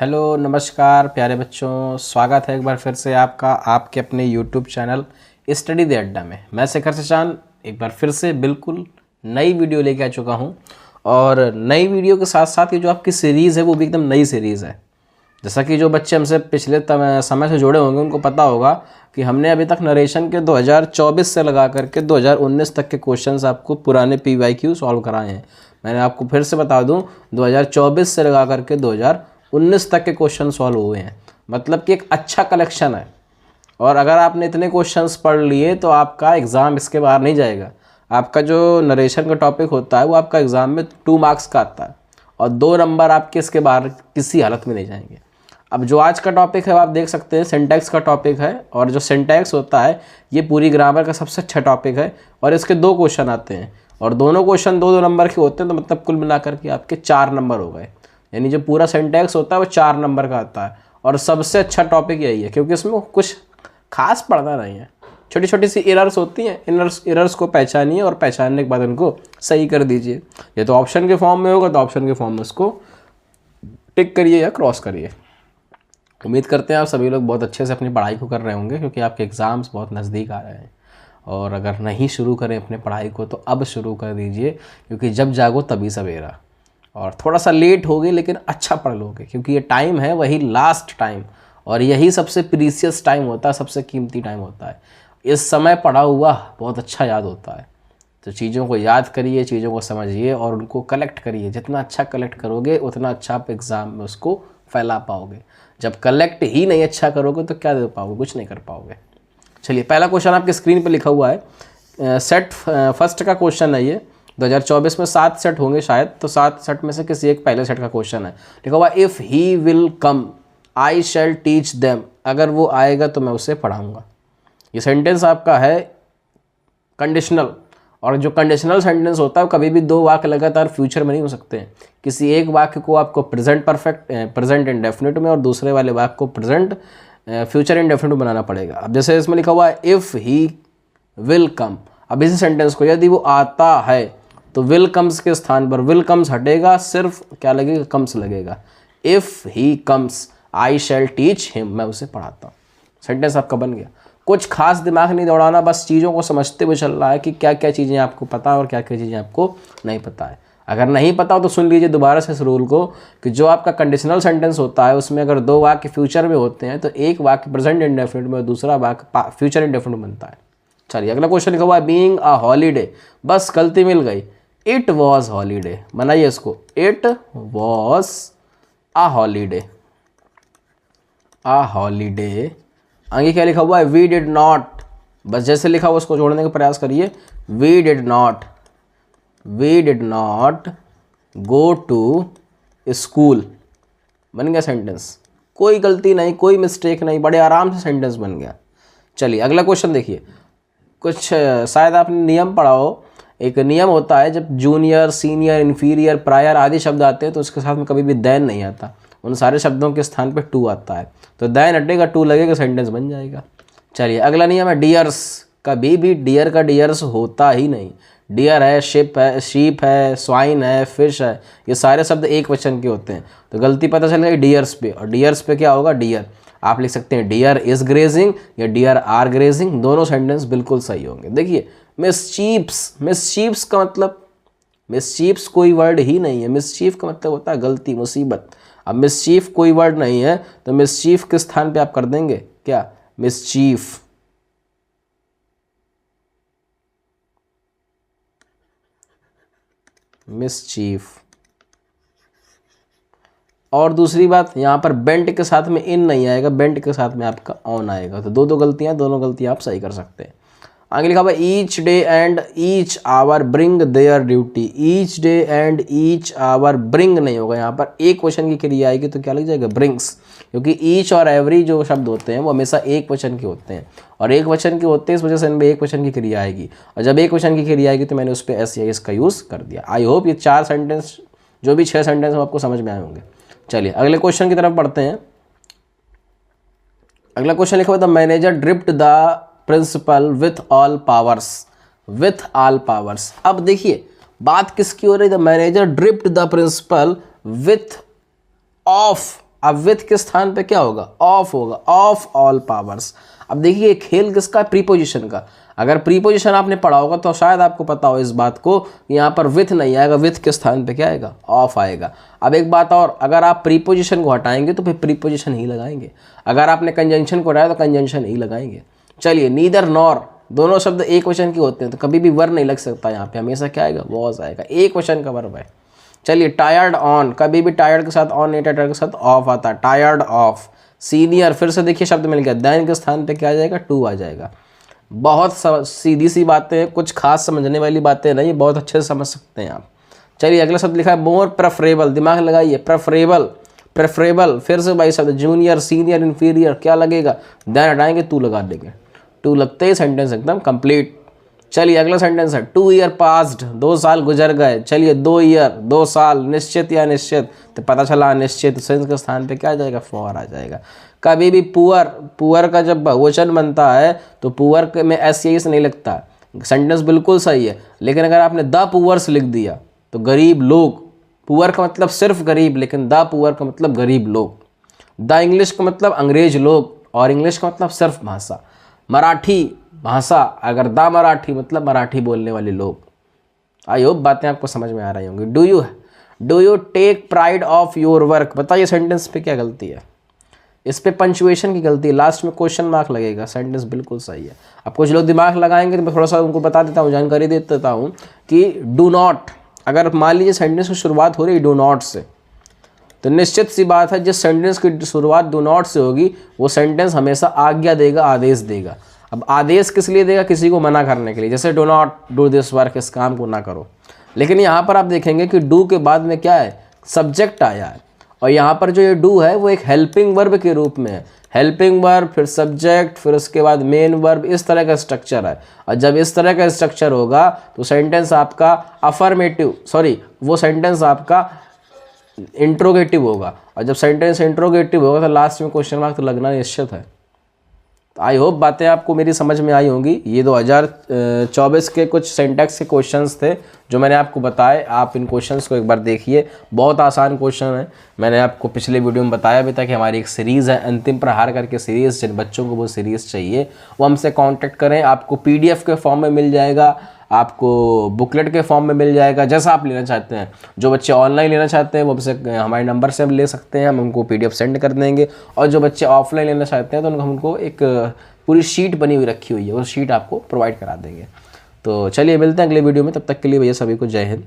Hello नमस्कार प्यारे बच्चों, स्वागत है एक बार फिर से आपका आपके अपने यूट्यूब चैनल स्टडी द अड्डा में। मैं शेखर शशान एक बार फिर से बिल्कुल नई वीडियो लेके आ चुका हूं और नई वीडियो के साथ साथ ये जो आपकी सीरीज़ है वो भी एकदम नई सीरीज़ है। जैसा कि जो बच्चे हमसे पिछले समय से जुड़े होंगे उनको पता होगा कि हमने अभी तक नरेशन के 2024 से लगा करके 2019 तक के क्वेश्चंस आपको पुराने PYQ सॉल्व कराए हैं। मैंने आपको फिर से बता दूं 2024 से लगा करके 2019 तक के क्वेश्चन सॉल्व हुए हैं, मतलब कि एक अच्छा कलेक्शन है। और अगर आपने इतने क्वेश्चंस पढ़ लिए तो आपका एग्ज़ाम इसके बाहर नहीं जाएगा। आपका जो नरेशन का टॉपिक होता है वो आपका एग्ज़ाम में 2 मार्क्स का आता है और 2 नंबर आपके इसके बाहर किसी हालत में नहीं जाएंगे। अब जो आज का टॉपिक है आप देख सकते हैं सिंटैक्स का टॉपिक है, और जो सिंटैक्स होता है ये पूरी ग्रामर का सबसे अच्छा टॉपिक है और इसके 2 क्वेश्चन आते हैं और दोनों क्वेश्चन 2-2 नंबर के होते हैं, तो मतलब कुल मिलाकर के आपके 4 नंबर हो गए। यानी जो पूरा सिंटैक्स होता है वो 4 नंबर का आता है और सबसे अच्छा टॉपिक यही है क्योंकि इसमें कुछ खास पढ़ना नहीं है। छोटी छोटी सी एरर्स होती हैं, एरर्स को पहचानिए और पहचानने के बाद उनको सही कर दीजिए। ये तो ऑप्शन के फॉर्म में होगा तो ऑप्शन के फॉर्म में उसको टिक करिए या क्रॉस करिए। उम्मीद करते हैं आप सभी लोग बहुत अच्छे से अपनी पढ़ाई को कर रहे होंगे क्योंकि आपके एग्ज़ाम्स बहुत नज़दीक आ रहे हैं। और अगर नहीं शुरू करें अपने पढ़ाई को तो अब शुरू कर दीजिए क्योंकि जब जागो तभी सवेरा। और थोड़ा सा लेट होगे लेकिन अच्छा पढ़ लोगे क्योंकि ये टाइम है वही लास्ट टाइम और यही सबसे प्रीसियस टाइम होता है, सबसे कीमती टाइम होता है। इस समय पढ़ा हुआ बहुत अच्छा याद होता है। तो चीज़ों को याद करिए, चीज़ों को समझिए और उनको कलेक्ट करिए। जितना अच्छा कलेक्ट करोगे उतना अच्छा आप एग्ज़ाम में उसको फैला पाओगे। जब कलेक्ट ही नहीं अच्छा करोगे तो क्या दे पाओगे, कुछ नहीं कर पाओगे। चलिए पहला क्वेश्चन आपकी स्क्रीन पे लिखा हुआ है। सेट फर्स्ट का क्वेश्चन है ये। 2024 में 7 सेट होंगे शायद, तो 7 सेट में से किसी एक पहले सेट का क्वेश्चन है। लिखा हुआ if he will come I shall teach them. अगर वो आएगा तो मैं उसे पढ़ाऊँगा। ये सेंटेंस आपका है कंडीशनल, और जो कंडीशनल सेंटेंस होता है वो कभी भी 2 वाक्य लगातार फ्यूचर में नहीं हो सकते हैं। किसी एक वाक्य को आपको प्रेजेंट परफेक्ट प्रेजेंट इंडेफिनिट में और दूसरे वाले वाक्य को प्रेजेंट फ्यूचर इंडेफिनिट में बनाना पड़ेगा। अब जैसे इसमें लिखा हुआ है इफ़ ही विल कम। अब इसी सेंटेंस को यदि वो आता है तो विल कम्स के स्थान पर विल कम्स हटेगा, सिर्फ क्या लगेगा, कम्स लगेगा। If he comes I shall teach him, मैं उसे पढ़ाता हूँ। सेंटेंस आपका बन गया। कुछ खास दिमाग नहीं दौड़ाना, बस चीज़ों को समझते हुए चल रहा है कि क्या क्या चीज़ें आपको पता है और क्या क्या चीज़ें आपको नहीं पता है। अगर नहीं पता हो तो सुन लीजिए दोबारा से इस रूल को कि जो आपका कंडीशनल सेंटेंस होता है उसमें अगर 2 वाक्य फ्यूचर में होते हैं तो एक वाक्य प्रेजेंट इंडेफिनिट में और दूसरा वाक्य फ्यूचर इंडेफिनिट में बनता है। चलिए अगला क्वेश्चन लिखा हुआ है बीइंग अ हॉलीडे। बस गलती मिल गई, इट वॉज हॉलीडे। बनाइए इसको, it was a holiday. A holiday आगे क्या लिखा हुआ है, वी डिड नॉट। बस जैसे लिखा हुआ उसको जोड़ने का प्रयास करिए। We did not go to school. बन गया सेंटेंस, कोई गलती नहीं, कोई मिस्टेक नहीं, बड़े आराम से सेंटेंस बन गया। चलिए अगला क्वेश्चन देखिए। कुछ शायद आपने नियम पढ़ा हो। एक नियम होता है जब जूनियर, सीनियर, इन्फीरियर, प्रायर आदि शब्द आते हैं तो उसके साथ में कभी भी देन नहीं आता। उन सारे शब्दों के स्थान पे टू आता है, तो देन हटेगा, टू लगेगा, सेंटेंस बन जाएगा। चलिए अगला नियम है डियर्स। कभी भी डियर का डियर्स होता ही नहीं। डियर है, शिप है, शीप है, स्वाइन है, फिश है, ये सारे शब्द एक वचन के होते हैं, तो गलती पता चलेगा डियर्स पे। और डियर्स पे क्या होगा, डियर। आप लिख सकते हैं डियर इज ग्रेजिंग या डियर आर ग्रेजिंग, दोनों सेंटेंस बिल्कुल सही होंगे। देखिए मिसचीफ्स, मिसचीफ्स का मतलब, मिसचीफ्स कोई वर्ड ही नहीं है। मिसचीफ का मतलब होता है गलती, मुसीबत। अब मिसचीफ कोई वर्ड नहीं है तो मिसचीफ के स्थान पे आप कर देंगे क्या, मिसचीफ। मिसचीफ। और दूसरी बात, यहाँ पर बेंट के साथ में इन नहीं आएगा, बेंट के साथ में आपका ऑन आएगा। तो 2 गलतियाँ, दोनों गलतियाँ आप सही कर सकते हैं। आगे लिखा हुआ each day and each hour bring their duty. Each day and each hour bring नहीं होगा, यहाँ पर एक क्वेश्चन की क्रिया आएगी तो क्या लग जाएगा, ब्रिंग्स। क्योंकि ईच और एवरी जो शब्द होते हैं वो हमेशा एक वचन के होते हैं और एक वचन के होते हैं, इस वजह से इनमें एक वचन की क्रिया आएगी। और जब एक वचन की क्रिया आएगी तो मैंने उस पर एस या एस का यूज़ कर दिया। आई होप ये 4 सेंटेंस, जो भी 6 सेंटेंस आपको समझ में आए होंगे। चलिए अगले क्वेश्चन की तरफ बढ़ते हैं। अगला क्वेश्चन लिखा हुआ the manager dripped the principal with all powers. With all powers. अब देखिए बात किसकी हो रही है, the manager dripped the principal with of अब विथ के स्थान पे क्या होगा, ऑफ होगा, ऑफ ऑल पावर्स। अब देखिए खेल किसका है, प्रीपोजिशन का। अगर प्रीपोजिशन आपने पढ़ा होगा तो शायद आपको पता हो इस बात को, यहाँ पर विथ नहीं आएगा, विथ के स्थान पे क्या आएगा, ऑफ आएगा। अब एक बात और, अगर आप प्रीपोजिशन को हटाएंगे तो फिर प्रीपोजिशन ही लगाएंगे, अगर आपने कंजंक्शन को हटाया तो कंजंक्शन ही लगाएंगे। चलिए नीदर नॉर, दोनों शब्द एक वचन के होते हैं तो कभी भी वर्ब नहीं लग सकता, यहाँ पे हमेशा क्या आएगा, वॉज आएगा, एक वचन का वर्ब है। चलिए टायर्ड ऑन, कभी भी टायर्ड के साथ ऑन नहीं, टायर्ड के साथ ऑफ आता है, टायर्ड ऑफ। सीनियर, फिर से देखिए शब्द मिल गया, देन के स्थान पे क्या आ जाएगा, टू आ जाएगा। बहुत सीधी सी बातें हैं, कुछ खास समझने वाली बातें नहीं, बहुत अच्छे से समझ सकते हैं आप। चलिए अगला शब्द लिखा है मोर प्रेफरेबल, दिमाग लगाइए, प्रेफरेबल, प्रेफरेबल। फिर से भाई शब्द जूनियर, सीनियर, इन्फीरियर, क्या लगेगा, देन हटाएंगे, टू लगा देंगे, टू लगते ही सेंटेंस एकदम कंप्लीट। चलिए अगला सेंटेंस है 2 ईयर पास्ड, 2 साल गुजर गए। चलिए 2 ईयर, 2 साल, निश्चित या अनिश्चित, तो पता चला अनिश्चित, सेंस के स्थान पे क्या आ जाएगा, फॉर आ जाएगा। कभी भी पुअर, पुअर का जब बहुवचन बनता है तो पुअर में एस से नहीं लगता, सेंटेंस बिल्कुल सही है। लेकिन अगर आपने द पुअर्स लिख दिया तो गरीब लोग, पुअर का मतलब सिर्फ गरीब, लेकिन द पुअर का मतलब गरीब लोग। द इंग्लिश का मतलब अंग्रेज लोग, और इंग्लिश का मतलब सिर्फ भाषा। मराठी भाषा, अगर द मराठी मतलब मराठी बोलने वाले लोग। आई होप बातें आपको समझ में आ रही होंगी। Do you take pride of your work, बताइए सेंटेंस पे क्या गलती है, इस पे पंचुएशन की गलती है, लास्ट में क्वेश्चन मार्क लगेगा, सेंटेंस बिल्कुल सही है। अब कुछ लोग दिमाग लगाएंगे तो मैं थोड़ा सा उनको बता देता हूँ, जानकारी दे देता हूँ कि डू नॉट, अगर मान लीजिए सेंटेंस की शुरुआत हो रही है डू नॉट से, तो निश्चित सी बात है जिस सेंटेंस की शुरुआत डू नॉट से होगी वो सेंटेंस हमेशा आज्ञा देगा, आदेश देगा। अब आदेश किस लिए देगा, किसी को मना करने के लिए, जैसे do not do this work, इस काम को ना करो। लेकिन यहाँ पर आप देखेंगे कि डू के बाद में क्या है, सब्जेक्ट आया है, और यहाँ पर जो ये डू है वो एक हेल्पिंग वर्ब के रूप में है। हेल्पिंग वर्ब, फिर सब्जेक्ट, फिर उसके बाद मेन वर्ब, इस तरह का स्ट्रक्चर है। और जब इस तरह का स्ट्रक्चर होगा तो सेंटेंस आपका अफर्मेटिव, वो सेंटेंस आपका इंट्रोगेटिव होगा, और जब सेंटेंस इंट्रोगेटिव होगा तो लास्ट में क्वेश्चन मार्क तो लगना निश्चित है। तो आई होप बातें आपको मेरी समझ में आई होंगी। ये 2024 के कुछ सिंटैक्स के क्वेश्चंस थे जो मैंने आपको बताए, आप इन क्वेश्चंस को एक बार देखिए, बहुत आसान क्वेश्चन है। मैंने आपको पिछले वीडियो में बताया भी था कि हमारी एक सीरीज़ है अंतिम प्रहार करके सीरीज़, जिन बच्चों को वो सीरीज़ चाहिए वो हमसे कांटेक्ट करें, आपको PDF के फॉर्म में मिल जाएगा, आपको बुकलेट के फॉर्म में मिल जाएगा, जैसा आप लेना चाहते हैं। जो बच्चे ऑनलाइन लेना चाहते हैं वो हमसे हमारे नंबर से हम ले सकते हैं, हम उनको PDF सेंड कर देंगे, और जो बच्चे ऑफलाइन लेना चाहते हैं तो हम उनको एक पूरी शीट बनी हुई रखी हुई है, वो शीट आपको प्रोवाइड करा देंगे। तो चलिए मिलते हैं अगले वीडियो में, तब तक के लिए भैया सभी को जय हिंद।